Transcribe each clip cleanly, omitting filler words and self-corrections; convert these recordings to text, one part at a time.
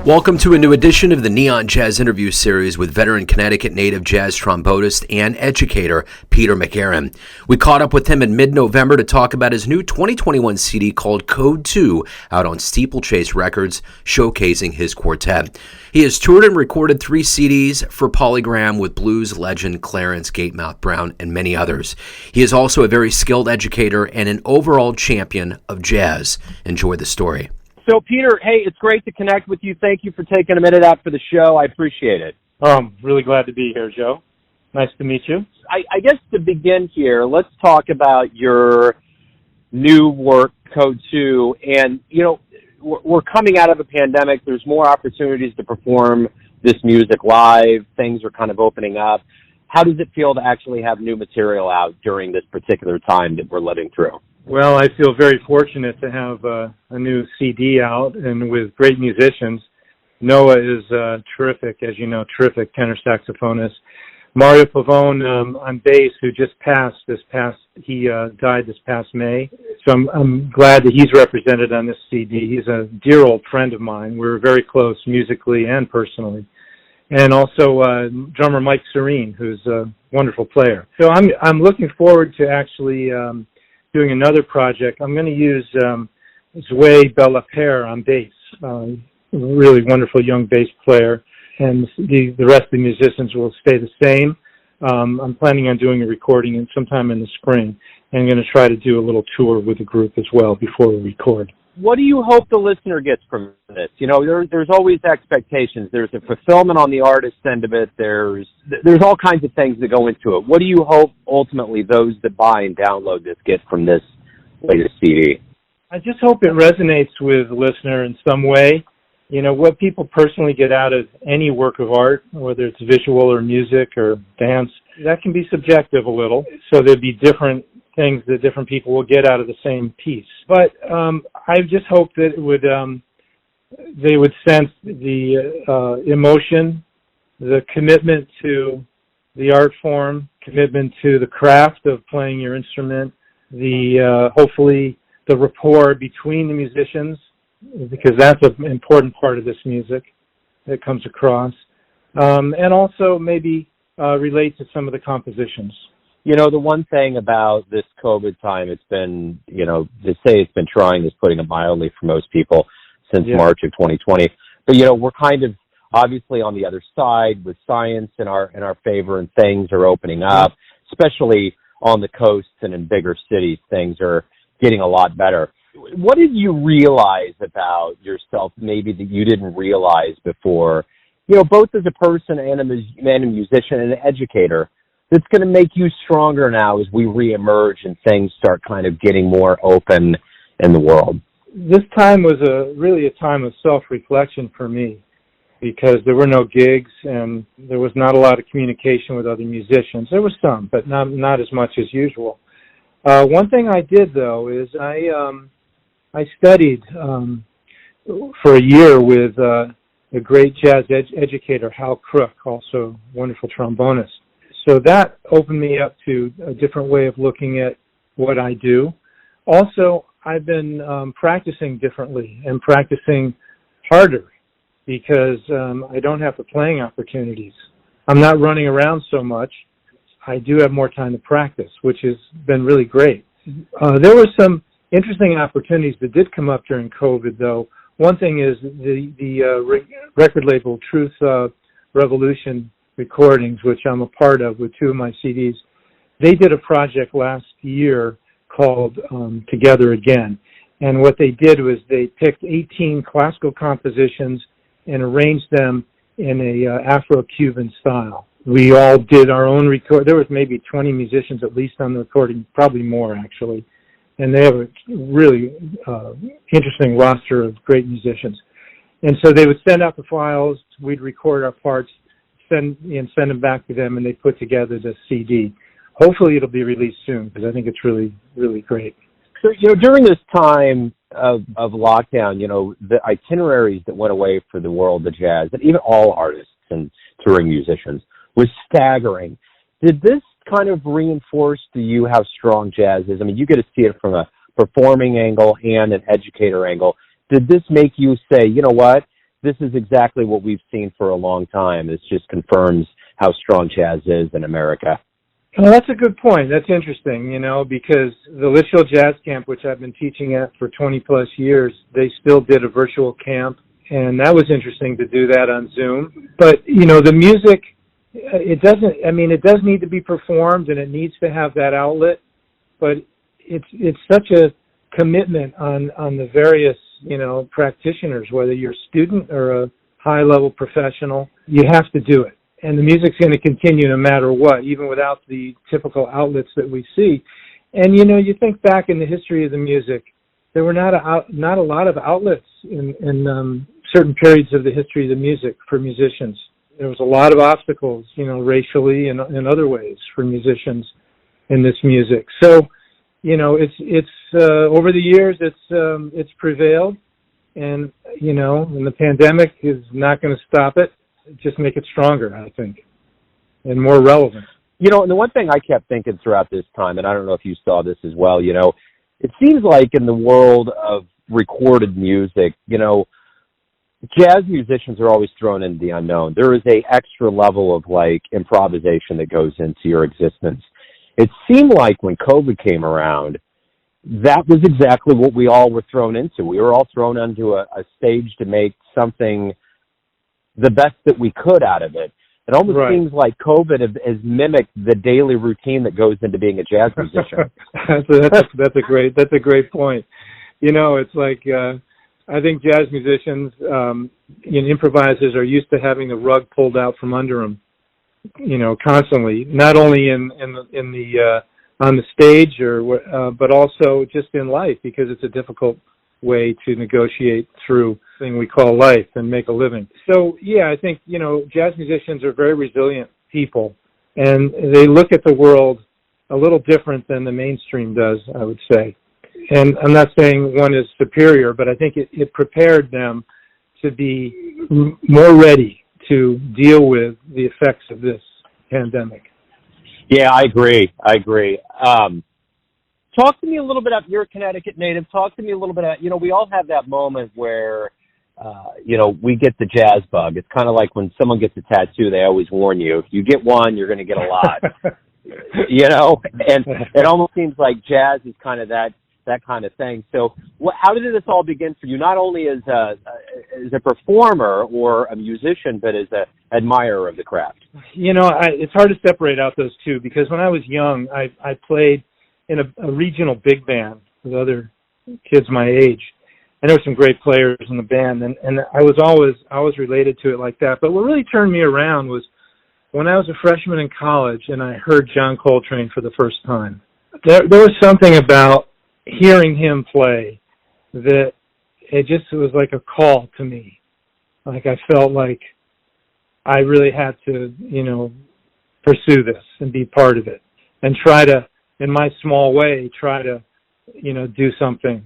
Welcome to a new edition of the Neon Jazz Interview Series with veteran Connecticut-native jazz trombonist and educator Peter McEachern. We caught up with him in mid-November to talk about his new 2021 CD called Code 2 out on SteepleChase Records, showcasing his quartet. He has toured and recorded 3 CDs for Polygram with blues legend Clarence, Gatemouth, Brown, and many others. He is also a very skilled educator and an overall champion of jazz. Enjoy the story. So, Peter, hey, it's great to connect with you. Thank you for taking a minute out for the show. I appreciate it. Oh, I'm really glad to be here, Joe. Nice to meet you. I guess to begin here, let's talk about your new work, Code 2. And, you know, we're coming out of a pandemic. There's more opportunities to perform this music live. Things are kind of opening up. How does it feel to actually have new material out during this particular time that we're living through? Well, I feel very fortunate to have a new CD out and with great musicians. Noah is terrific, as you know, terrific tenor saxophonist. Mario Pavone on bass, who just he died this past May. So I'm glad that he's represented on this CD. He's a dear old friend of mine. We're very close musically and personally. And also drummer Mike Serene, who's a wonderful player. So I'm looking forward to actually doing another project. I'm going to use Zoué Bellapere on bass, really wonderful young bass player, and the rest of the musicians will stay the same. I'm planning on doing a recording sometime in the spring, and I'm going to try to do a little tour with the group as well before we record. What do you hope the listener gets from this? You know, there's always expectations. There's a fulfillment on the artist end of it. There's all kinds of things that go into it. What do you hope ultimately those that buy and download this get from this latest CD? I just hope it resonates with the listener in some way. You know, what people personally get out of any work of art, whether it's visual or music or dance, that can be subjective a little. So there'd be different things that different people will get out of the same piece. But I just hope that they would sense the emotion, the commitment to the art form, commitment to the craft of playing your instrument, hopefully the rapport between the musicians, because that's an important part of this music that comes across, and also maybe relate to some of the compositions. You know, the one thing about this COVID time, it's been, you know, to say it's been trying is putting it mildly for most people since March of 2020. But, you know, we're kind of obviously on the other side with science in our favor, and things are opening up, especially on the coasts and in bigger cities. Things are getting a lot better. What did you realize about yourself maybe that you didn't realize before, you know, both as a person and a musician and an educator, that's going to make you stronger now as we reemerge and things start kind of getting more open in the world? This time was really a time of self-reflection for me, because there were no gigs and there was not a lot of communication with other musicians. There was some, but not as much as usual. One thing I did, though, is I studied for a year with a great jazz educator, Hal Crook, also a wonderful trombonist. So that opened me up to a different way of looking at what I do. Also, I've been practicing differently and practicing harder because I don't have the playing opportunities. I'm not running around so much. I do have more time to practice, which has been really great. There were some interesting opportunities that did come up during COVID, though. One thing is the record label Truth Revolution Recordings, which I'm a part of with 2 of my CDs. They did a project last year called Together Again. And what they did was they picked 18 classical compositions and arranged them in a Afro-Cuban style. We all did our own record. There was maybe 20 musicians at least on the recording, probably more actually. And they have a really interesting roster of great musicians. And so they would send out the files, we'd record our parts, send them back to them, and they put together the CD. Hopefully it'll be released soon, because I think it's really, really great. So, you know, during this time of lockdown, you know, the itineraries that went away for the world of jazz, and even all artists and touring musicians, was staggering. Did this kind of reinforced to you how strong jazz is? I mean, you get to see it from a performing angle and an educator angle. Did this make you say, you know what, this is exactly what we've seen for a long time? This just confirms how strong jazz is in America. Well, that's a good point. That's interesting, because the Litchfield Jazz Camp, which I've been teaching at for 20-plus years, they still did a virtual camp, and that was interesting to do that on Zoom. But, the music, it does need to be performed, and it needs to have that outlet, but it's such a commitment on the various, practitioners, whether you're a student or a high-level professional. You have to do it. And the music's going to continue no matter what, even without the typical outlets that we see. And, you think back in the history of the music, there were not a lot of outlets in certain periods of the history of the music for musicians. There was a lot of obstacles, racially and in other ways for musicians in this music. So, it's over the years, it's prevailed, and, and the pandemic is not going to stop it. Just make it stronger, I think, and more relevant. And the one thing I kept thinking throughout this time, and I don't know if you saw this as well, it seems like in the world of recorded music, jazz musicians are always thrown into the unknown. There is a extra level of improvisation that goes into your existence. It seemed like when COVID came around, that was exactly what we all were thrown into. We were all thrown onto a stage to make something the best that we could out of it. It almost seems like COVID has mimicked the daily routine that goes into being a jazz musician. That's a great point. It's like I think jazz musicians and improvisers are used to having the rug pulled out from under them, constantly. Not only in the on the stage but also just in life, because it's a difficult way to negotiate through thing we call life and make a living. So, I think, jazz musicians are very resilient people, and they look at the world a little different than the mainstream does, I would say. And I'm not saying one is superior, but I think it prepared them to be more ready to deal with the effects of this pandemic. Yeah, I agree. Talk to me a little bit about, you're a Connecticut native. Talk to me a little bit about, we all have that moment where, we get the jazz bug. It's kind of like when someone gets a tattoo, they always warn you, if you get one, you're going to get a lot, and it almost seems like jazz is kind of that kind of thing. So how did this all begin for you, not only as a performer or a musician, but as an admirer of the craft? It's hard to separate out those two, because when I was young, I played in a regional big band with other kids my age. And there were some great players in the band, and I was always related to it like that. But what really turned me around was when I was a freshman in college and I heard John Coltrane for the first time. There was something about hearing him play that it was like a call to me. Like I felt like I really had to, pursue this and be part of it and try to, in my small way, do something,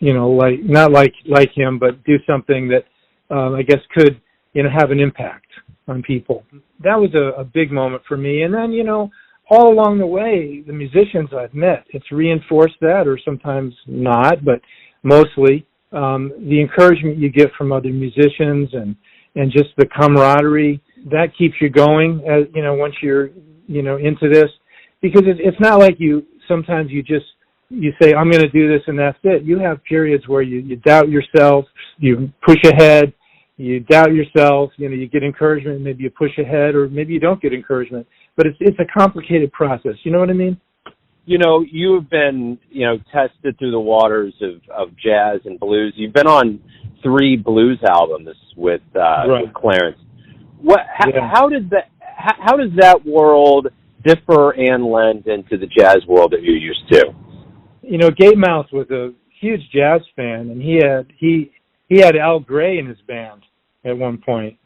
not like him, but do something that I guess could, have an impact on people. That was a big moment for me. And then, all along the way, the musicians I've met, it's reinforced that, or sometimes not, but mostly the encouragement you get from other musicians and just the camaraderie, that keeps you going, as, once you're, into this. Because it's not like sometimes you say, I'm going to do this and that's it. You have periods where you doubt yourself, you push ahead, you doubt yourself, you get encouragement, maybe you push ahead, or maybe you don't get encouragement. But it's a complicated process. You know what I mean? You've been, tested through the waters of jazz and blues. You've been on 3 blues albums with Clarence. How does that world differ and lend into the jazz world that you're used to? Gatemouth was a huge jazz fan, and he had Al Gray in his band at one point.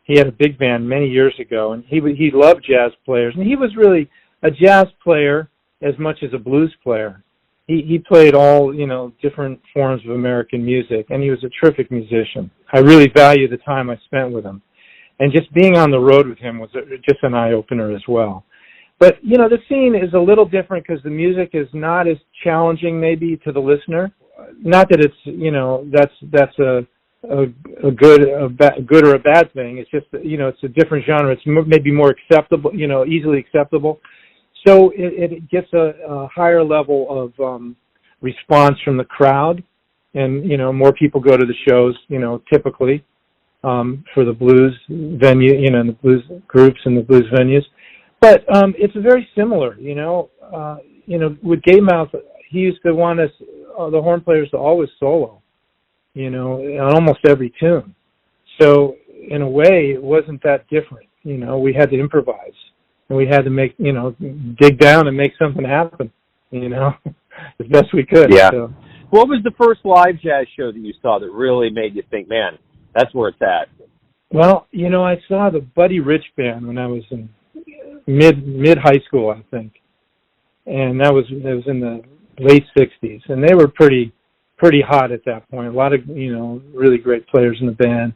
He had a big band many years ago, and he loved jazz players, and he was really a jazz player as much as a blues player. He played all, different forms of American music, and he was a terrific musician. I really value the time I spent with him. And just being on the road with him was just an eye-opener as well. But, the scene is a little different because the music is not as challenging maybe to the listener. Not that it's, that's a good or a bad thing. It's just, it's a different genre. It's maybe more acceptable, easily acceptable. So it gets a higher level of response from the crowd. And, more people go to the shows, typically for the blues venue, and the blues groups and the blues venues. But it's very similar, with Gatemouth, he used to want us, the horn players, to always solo, on almost every tune. So in a way, it wasn't that different. We had to improvise, and we had to make, dig down and make something happen, as best we could. Yeah. So. What was the first live jazz show that you saw that really made you think, man, that's where it's at? Well, I saw the Buddy Rich Band when I was in mid high school, I think, and that was in the late '60s, and they were pretty hot at that point. A lot of really great players in the band,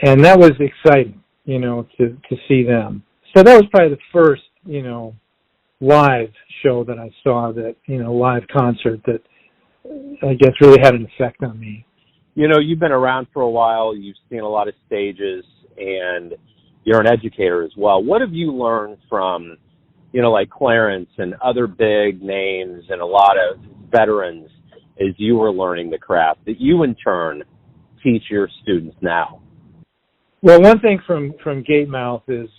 and that was exciting, to see them. So that was probably the first live show that I saw, that live concert that I guess really had an effect on me. You've been around for a while. You've seen a lot of stages, and you're an educator as well. What have you learned from, like Clarence and other big names and a lot of veterans as you were learning the craft that you in turn teach your students now? Well, one thing from Gatemouth is,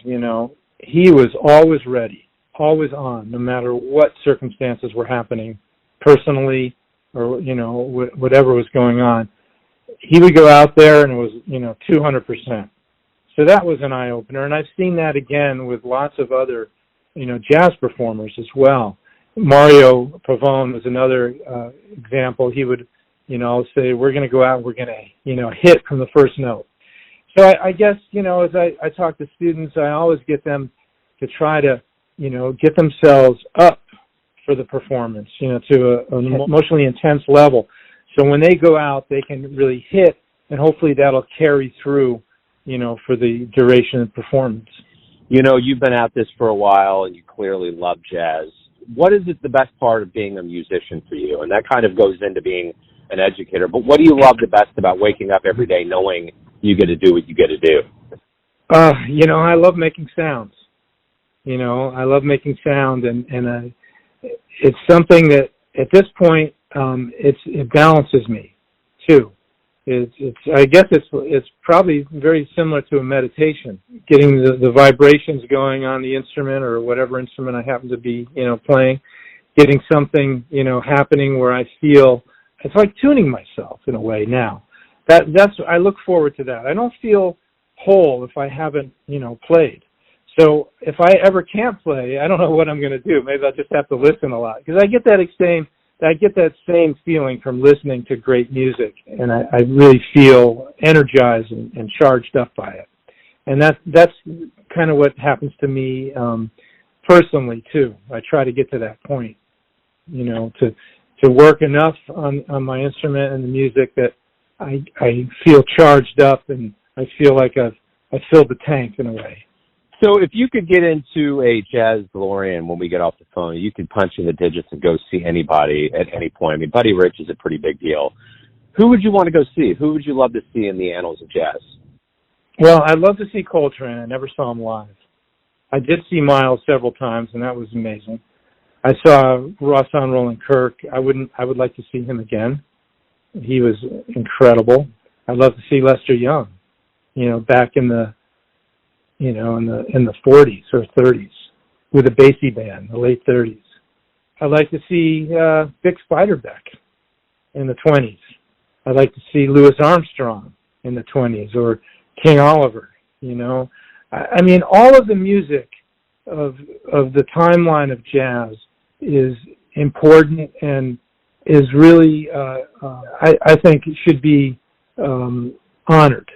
he was always ready, always on, no matter what circumstances were happening personally or, whatever was going on. He would go out there and it was, 200%. So that was an eye-opener, and I've seen that again with lots of other, jazz performers as well. Mario Pavone was another example. He would, say, we're going to go out and we're going to, hit from the first note. So I guess, as I talk to students, I always get them to try to, get themselves up for the performance, to an emotionally intense level. So when they go out, they can really hit, and hopefully that'll carry through, for the duration of the performance. You've been at this for a while, and you clearly love jazz. What is the best part of being a musician for you? And that kind of goes into being an educator. But what do you love the best about waking up every day knowing you get to do what you get to do? I love making sounds. I love making sound, and it's something that at this point, it balances me too. I guess it's probably very similar to a meditation, getting the vibrations going on the instrument or whatever instrument I happen to be, playing, getting something, happening where I feel it's like tuning myself in a way now. That's I look forward to that. I don't feel whole if I haven't, played. So if I ever can't play, I don't know what I'm going to do. Maybe I'll just have to listen a lot, because I get that same feeling from listening to great music, and I really feel energized and charged up by it. And that's kind of what happens to me personally too. I try to get to that point, to work enough on my instrument and the music that I feel charged up, and I feel like I filled the tank in a way. So if you could get into a jazz DeLorean when we get off the phone, you could punch in the digits and go see anybody at any point. I mean, Buddy Rich is a pretty big deal. Who would you want to go see? Who would you love to see in the annals of jazz? Well, I'd love to see Coltrane. I never saw him live. I did see Miles several times, and that was amazing. I saw Rahsaan Roland Kirk. I would like to see him again. He was incredible. I'd love to see Lester Young, back in the in the 40s or 30s with a Basie band, the late 30s. I'd like to see Bix Beiderbecke in the 20s. I'd like to see Louis Armstrong in the 20s, or King Oliver, I mean, all of the music of the timeline of jazz is important and is really, I think, should be honored.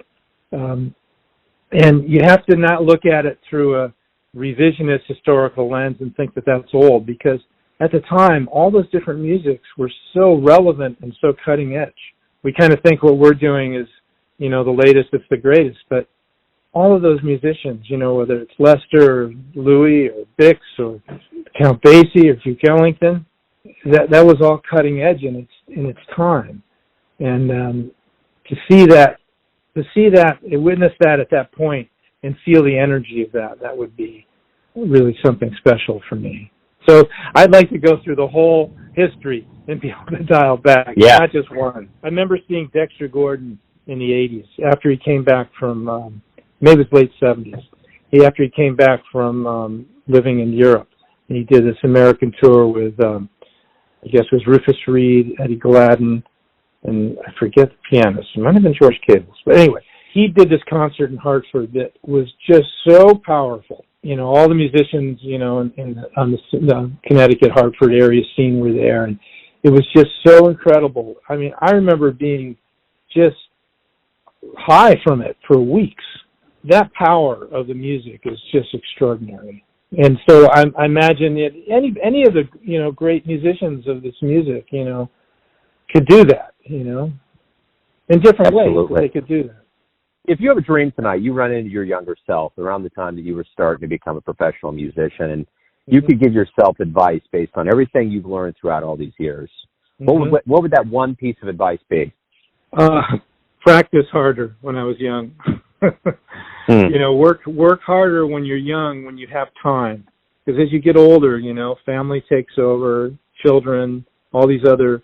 And you have to not look at it through a revisionist historical lens and think that that's old, because at the time, all those different musics were so relevant and so cutting edge. We kind of think what we're doing is, the latest, it's the greatest, but all of those musicians, whether it's Lester or Louis or Bix or Count Basie or Duke Ellington. That was all cutting edge in its time, and to see that, and witness that at that point, and feel the energy of that would be really something special for me. So I'd like to go through the whole history and be able to dial back, not just one. I remember seeing Dexter Gordon in the 80s after he came back from, maybe it was late 70s, after he came back from living in Europe. And he did this American tour with, I guess it was Rufus Reid, Eddie Gladden, and I forget the pianist. It might have been George Cables. But anyway, he did this concert in Hartford that was just so powerful. You know, all the musicians, you know, on the Connecticut, Hartford area scene were there, and it was just so incredible. I mean, I remember being just high from it for weeks. That power of the music is just extraordinary. And so I imagine that any of the, you know, great musicians of this music, you know, could do that, you know, in different ways. They could do that. If you have a dream tonight, you run into your younger self around the time that you were starting to become a professional musician, and you could give yourself advice based on everything you've learned throughout all these years. What would that one piece of advice be? Practice harder when I was young. You know, work harder when you're young, when you have time. Because as you get older, you know, family takes over, children, all these other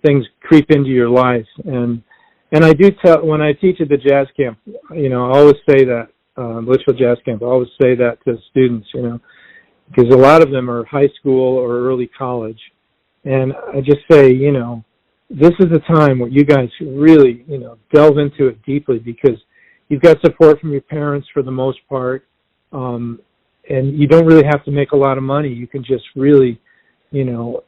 things creep into your life. And I do tell, when I teach at the jazz camp, you know, I always say that, Litchfield Jazz Camp, I always say that to students, you know, because a lot of them are high school or early college. And I just say, you know, this is the time where you guys really, you know, delve into it deeply, because you've got support from your parents for the most part, and you don't really have to make a lot of money. You can just really, you know,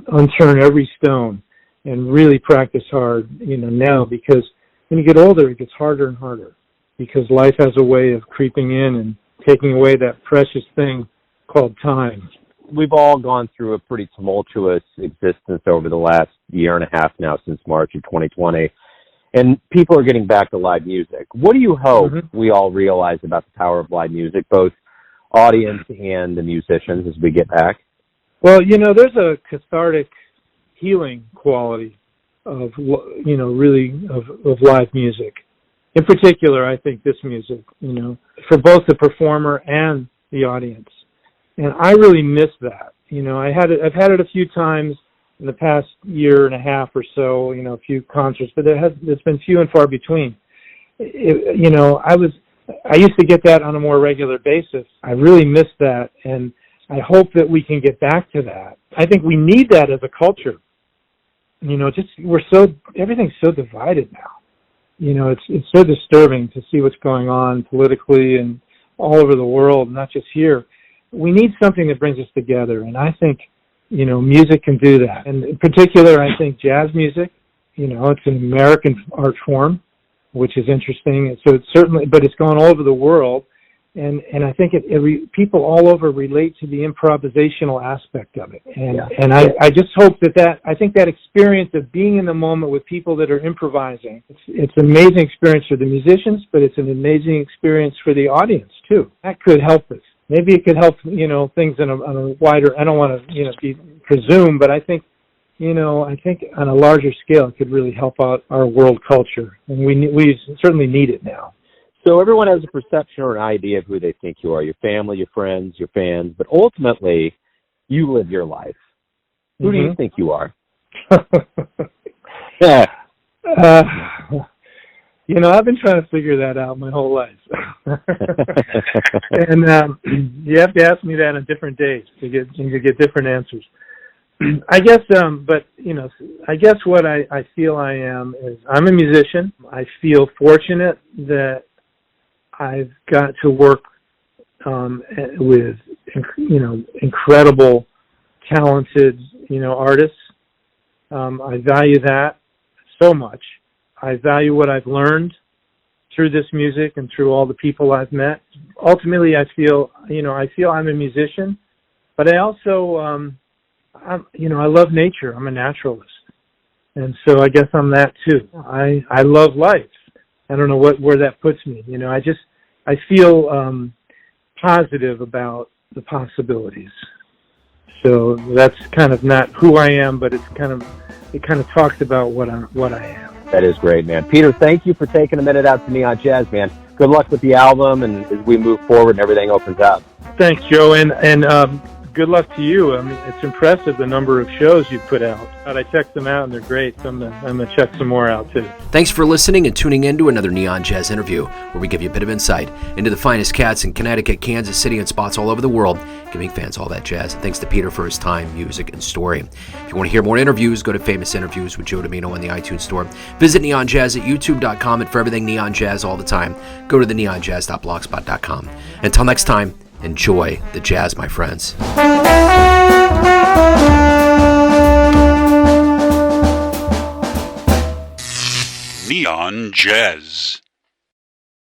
unturn every stone and really practice hard, you know, now, because when you get older, it gets harder and harder, because life has a way of creeping in and taking away that precious thing called time. We've all gone through a pretty tumultuous existence over the last year and a half now, since March of 2020. And people are getting back to live music. What do you hope we all realize about the power of live music, both audience and the musicians, as we get back? Well, you know, there's a cathartic, healing quality of, you know, really of live music. In particular, I think this music, you know, for both the performer and the audience. And I really miss that. You know, I've had it a few times in the past year and a half or so, you know, a few concerts, but it's been few and far between. You know, I used to get that on a more regular basis. I really miss that, and I hope that we can get back to that. I think we need that as a culture. You know, everything's so divided now. You know, it's so disturbing to see what's going on politically and all over the world, not just here. We need something that brings us together, and I think, you know, music can do that. And in particular, I think jazz music, you know, it's an American art form, which is interesting. So it's certainly, but it's gone all over the world. And I think people all over relate to the improvisational aspect of it. And I just hope I think that experience of being in the moment with people that are improvising, it's an amazing experience for the musicians, but it's an amazing experience for the audience too. That could help us. Maybe it could help, you know, things on a wider, I don't want to, you know, presume, but I think, you know, on a larger scale, it could really help out our world culture. And we certainly need it now. So everyone has a perception or an idea of who they think you are, your family, your friends, your fans, but ultimately, you live your life. Who do you think you are? Yeah. You know, I've been trying to figure that out my whole life. And you have to ask me that on different days to get different answers. I guess, but, you know, I guess what I feel I am is I'm a musician. I feel fortunate that I've got to work with, you know, incredible, talented, you know, artists. I value that so much. I value what I've learned through this music and through all the people I've met. Ultimately, I feel I'm a musician, but I also, you know, I love nature. I'm a naturalist. And so I guess I'm that too. I love life. I don't know where that puts me. You know, I feel positive about the possibilities. So that's kind of not who I am, but it kind of talks about what I am. That is great, man. Peter, thank you for taking a minute out to Neon Jazz, man. Good luck with the album and as we move forward and everything opens up. Thanks, Joe, and good luck to you. I mean, it's impressive the number of shows you put out. I checked them out, and they're great. So I'm gonna check some more out too. Thanks for listening and tuning in to another Neon Jazz interview, where we give you a bit of insight into the finest cats in Connecticut, Kansas City, and spots all over the world, giving fans all that jazz. And thanks to Peter for his time, music, and story. If you want to hear more interviews, go to Famous Interviews with Joe Domino in the iTunes Store. Visit Neon Jazz at youtube.com, and for everything Neon Jazz all the time, go to the neonjazz.blogspot.com. Until next time, enjoy the jazz, my friends. Neon Jazz.